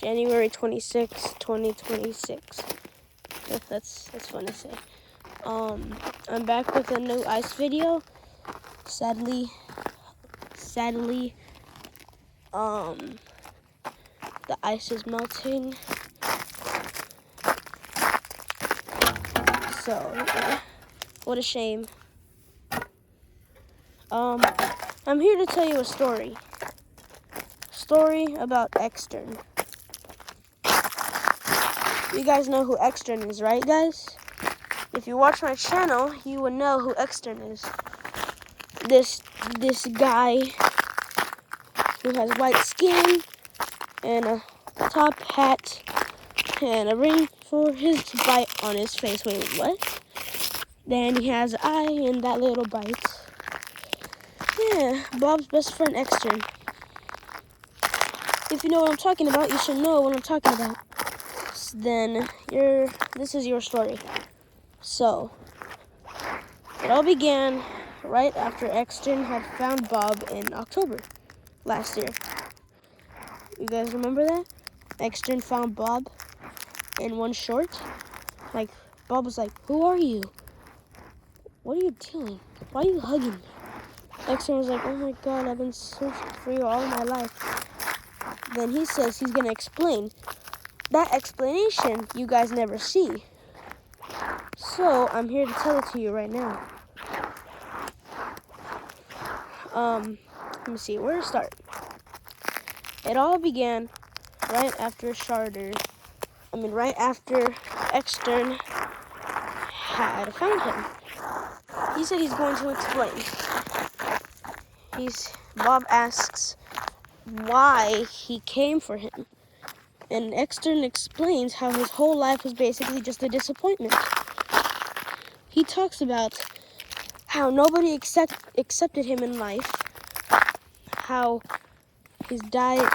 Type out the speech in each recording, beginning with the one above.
January 26, 2026. That's fun to say. I'm back with a new ice video. Sadly, the ice is melting. So, yeah, what a shame. I'm here to tell you a story. Story about Extern. You guys know who Extern is, right, guys? If you watch my channel, you would know who Extern is. This guy who has white skin and a top hat and a ring for his bite on his face. Wait, what? Then he has an eye in that little bite. Yeah, Bob's best friend Extern. If you know what I'm talking about, you should know what I'm talking about. Then this is your story. So, it all began right after Extern had found Bob in October last year. You guys remember that? Extern found Bob in one short. Like, Bob was like, "Who are you? What are you doing? Why are you hugging me?" Extern was like, "Oh my God, I've been searching for you all my life." Then he says he's gonna explain. That explanation you guys never see. So I'm here to tell it to you right now. Let me see, where to start? It all began right after right after Extern had found him. He said he's going to explain. Bob asks why he came for him. And Extern explains how his whole life was basically just a disappointment. He talks about how nobody accepted him in life, how his dad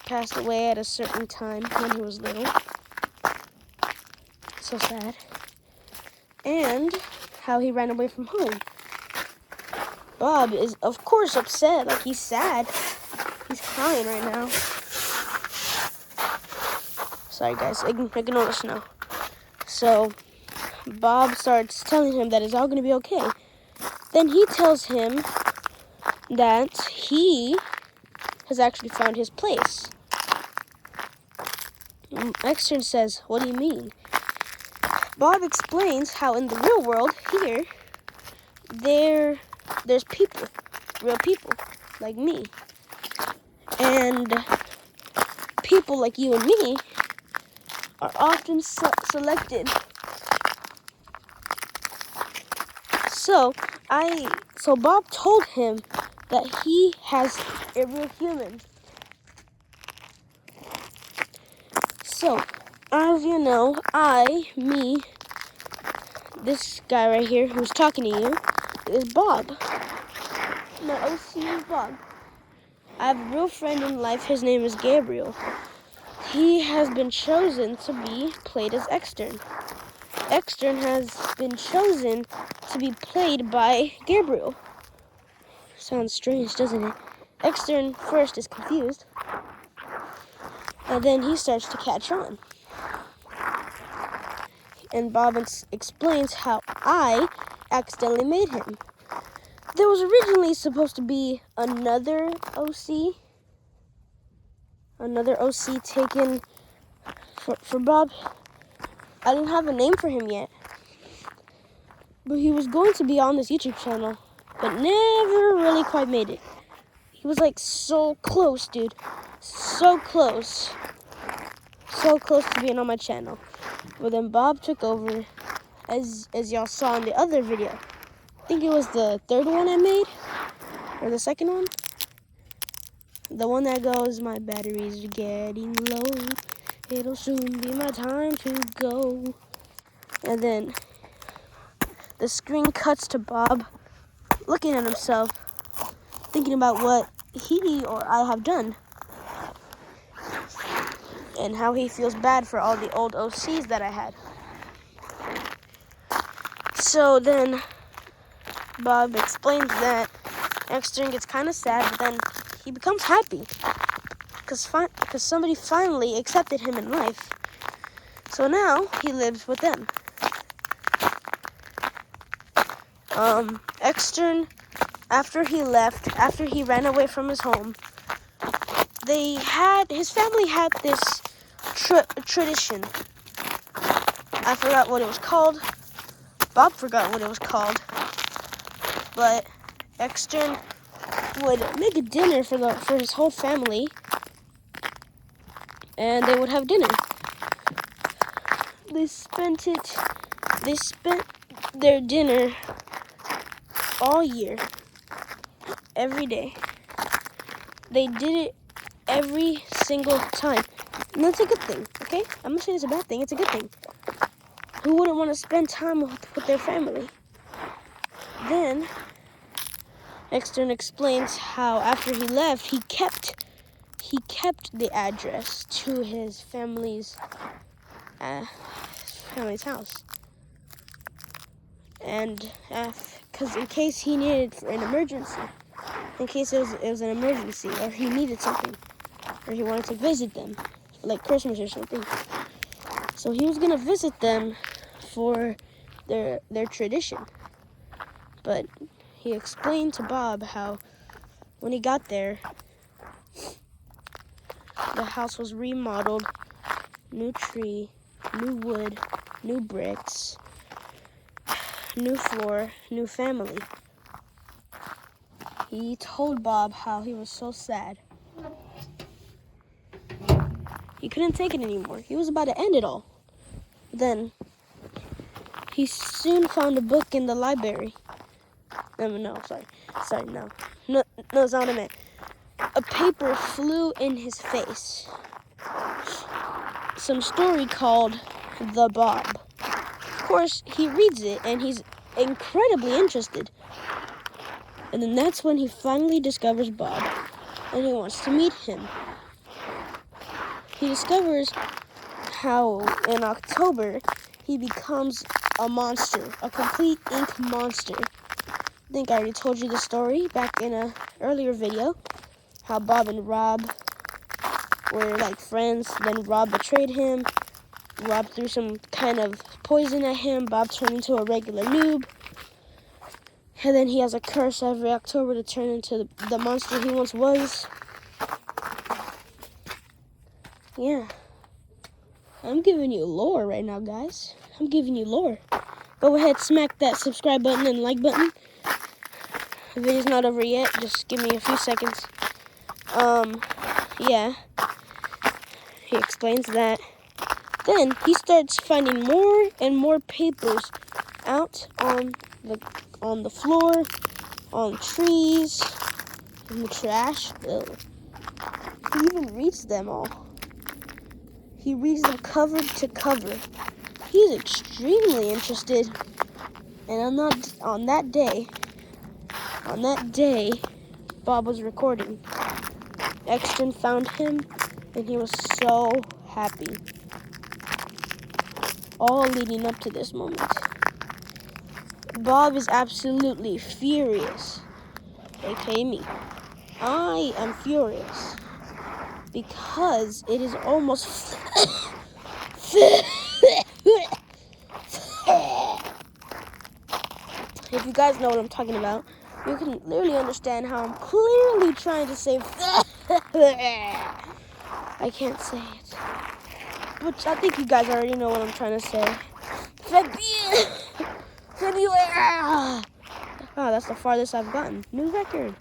passed away at a certain time when he was little. So sad. And how he ran away from home. Bob is, of course, upset. Like, he's sad. He's crying right now. Sorry, guys. Ignore the snow. So, Bob starts telling him that it's all going to be okay. Then he tells him that he has actually found his place. Extern says, "What do you mean?" Bob explains how in the real world here, there's people, real people, like me. And people like you and me are often selected. So Bob told him that he has a real human. So, as you know, this guy right here who's talking to you is Bob. My OC is Bob. I have a real friend in life. His name is Gabriel. He has been chosen to be played as Extern. Extern has been chosen to be played by Gabriel. Sounds strange, doesn't it? Extern first is confused, and then he starts to catch on. And Bob explains how I accidentally made him. There was originally supposed to be another OC taken for Bob. I didn't have a name for him yet, but he was going to be on this YouTube channel, but never really quite made it. He was like so close, dude. So close to being on my channel. But then Bob took over, as y'all saw in the other video. I think it was the third one I made, or the second one. The one that goes, "My batteries are getting low. It'll soon be my time to go." And then the screen cuts to Bob looking at himself, thinking about what he or I have done. And how he feels bad for all the old OCs that I had. So then Bob explains that Extern gets kind of sad, but then he becomes happy. because somebody finally accepted him in life. So now he lives with them. Extern, after he ran away from his home, his family had this tradition. I forgot what it was called. Bob forgot what it was called. But Extern would make a dinner for his whole family, and they would have dinner. They spent their dinner all year, every day. They did it every single time. And that's a good thing, okay? I'm not saying it's a bad thing, it's a good thing. Who wouldn't want to spend time with their family? Then, Extern explains how after he left, he kept the address to his family's house. And because in case he needed an emergency, in case it was an emergency, or he needed something, or he wanted to visit them, like Christmas or something. So he was gonna visit them for their tradition. But he explained to Bob how when he got there, the house was remodeled, new tree, new wood, new bricks, new floor, new family. He told Bob how he was so sad. He couldn't take it anymore. He was about to end it all. Then, he soon found a book in the library. No, that's not what I meant. A paper flew in his face. Some story called The Bob. Of course, he reads it, and he's incredibly interested. And then that's when he finally discovers Bob, and he wants to meet him. He discovers how in October he becomes a monster, a complete ink monster. I think I already told you the story back in an earlier video, how Bob and Rob were like friends, then Rob betrayed him. Rob threw some kind of poison at him. Bob turned into a regular noob. And then he has a curse every October to turn into the monster he once was. Yeah. I'm giving you lore right now, guys. I'm giving you lore. Go ahead, smack that subscribe button and like button. The video's not over yet. Just give me a few seconds. Yeah. He explains that. Then he starts finding more and more papers out on the floor, on trees, in the trash. Ew. He even reads them all. He reads them cover to cover. He's extremely interested. And on that day, Bob was recording. Extern found him, and he was so happy. All leading up to this moment. Bob is absolutely furious, aka me. I am furious because it is almost if you guys know what I'm talking about, you can literally understand how I'm clearly trying to say I can't say it, but I think you guys already know what I'm trying to say. February. Wow, that's the farthest I've gotten. New record.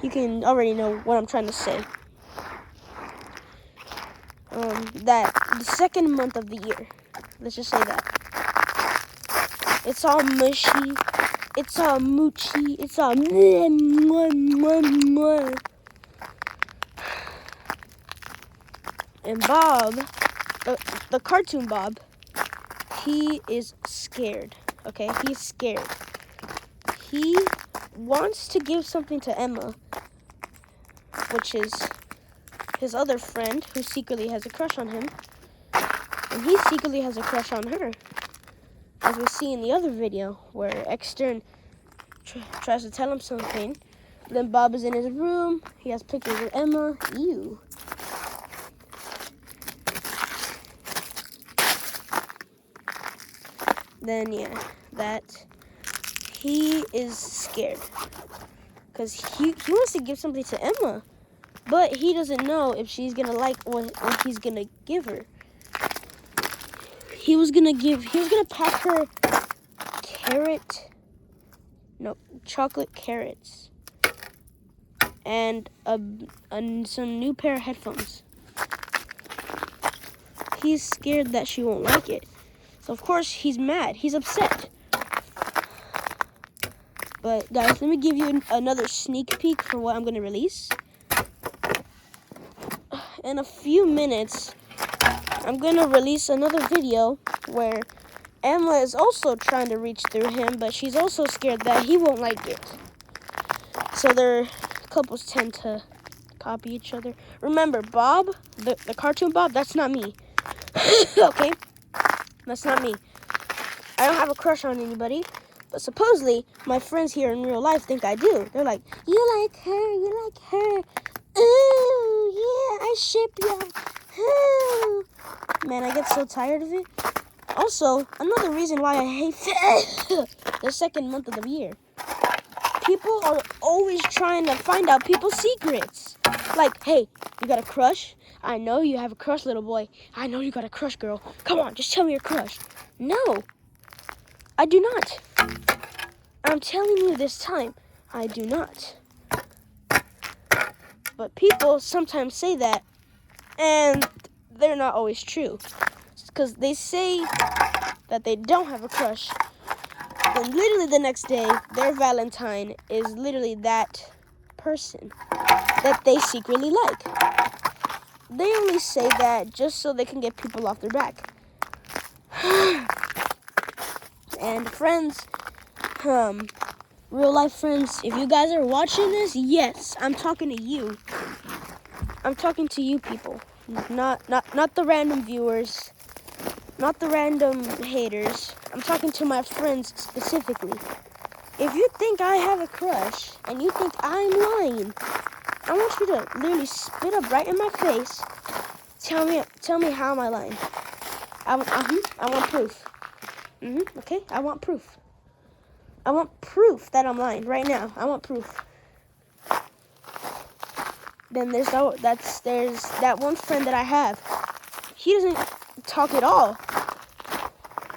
You can already know what I'm trying to say. That the second month of the year. Let's just say that. It's all mushy. It's all moochy. It's all mwah. And Bob, the cartoon Bob, he is scared. Okay, he's scared. He wants to give something to Emma, which is his other friend who secretly has a crush on him. And he secretly has a crush on her. As we see in the other video where Extern tries to tell him something, Then Bob is in his room. He has pictures of Emma. Ew. Then, yeah, that he is scared. Because he wants to give something to Emma. But he doesn't know if she's going to like what he's going to give her. He was going to pack her chocolate carrots. And some new pair of headphones. He's scared that she won't like it. So, of course, he's mad. He's upset. But, guys, let me give you another sneak peek for what I'm going to release. In a few minutes, I'm going to release another video where Emma is also trying to reach through him, but she's also scared that he won't like it. So couples tend to copy each other. Remember, Bob, the cartoon Bob, that's not me. Okay? That's not me. I don't have a crush on anybody, but supposedly my friends here in real life think I do. They're like, you like her. Ooh, yeah, I ship you. Ooh. Man, I get so tired of it. Also, another reason why I hate the second month of the year. People are always trying to find out people's secrets. Like, hey, you got a crush? I know you have a crush, little boy. I know you got a crush, girl. Come on, just tell me your crush. No, I do not. I'm telling you this time, I do not. But people sometimes say that, and they're not always true. Because they say that they don't have a crush. And literally the next day, their Valentine is literally that person that they secretly like. They only say that just so they can get people off their back. And friends, real life friends, if you guys are watching this, yes, I'm talking to you. I'm talking to you people, not the random viewers, not the random haters. I'm talking to my friends specifically. If you think I have a crush and you think I'm lying, I want you to literally spit up right in my face. Tell me how am I lying? I want proof. Okay, I want proof. I want proof that I'm lying right now. I want proof. Then there's that one friend that I have. He doesn't talk at all.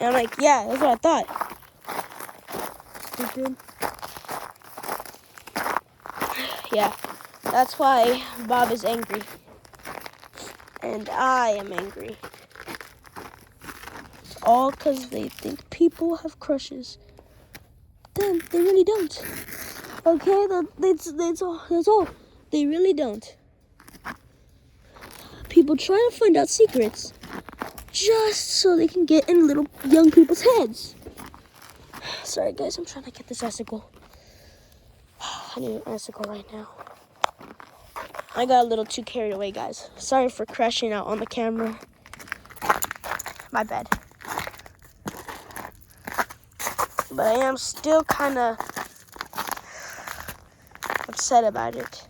And I'm like, yeah, that's what I thought. Stupid. Yeah, that's why Bob is angry. And I am angry. It's all because they think people have crushes. Then they really don't. Okay, that's all. They really don't. People try to find out secrets just so they can get in little young people's heads. Sorry guys, I'm trying to get this icicle. I need an icicle right now. I got a little too carried away, guys. Sorry for crashing out on the camera. My bad. But I am still kind of upset about it.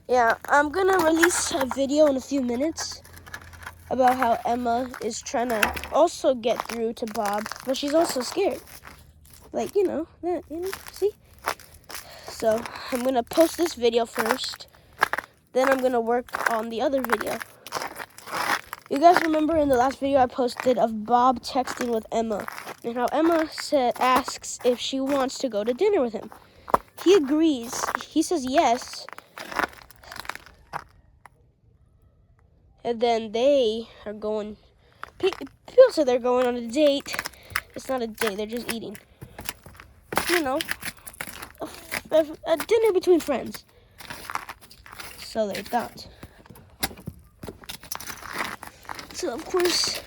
Yeah, I'm gonna release a video in a few minutes about how Emma is trying to also get through to Bob, but she's also scared. Like, see? So, I'm gonna post this video first, then I'm gonna work on the other video. You guys remember in the last video I posted of Bob texting with Emma, and how Emma asks if she wants to go to dinner with him. He agrees. He says yes. And then they are going, people say they're going on a date. It's not a date, they're just eating. A dinner between friends. So they thought. So of course,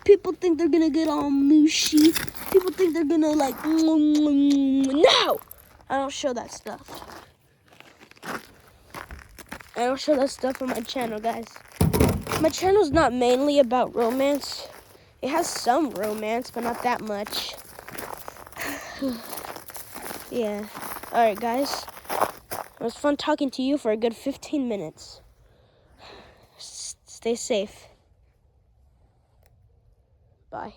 people think they're gonna get all mushy. People think they're gonna like, no! I don't show that stuff. I don't show that stuff on my channel, guys. My channel's not mainly about romance. It has some romance, but not that much. Yeah. All right, guys. It was fun talking to you for a good 15 minutes. Stay safe. Bye.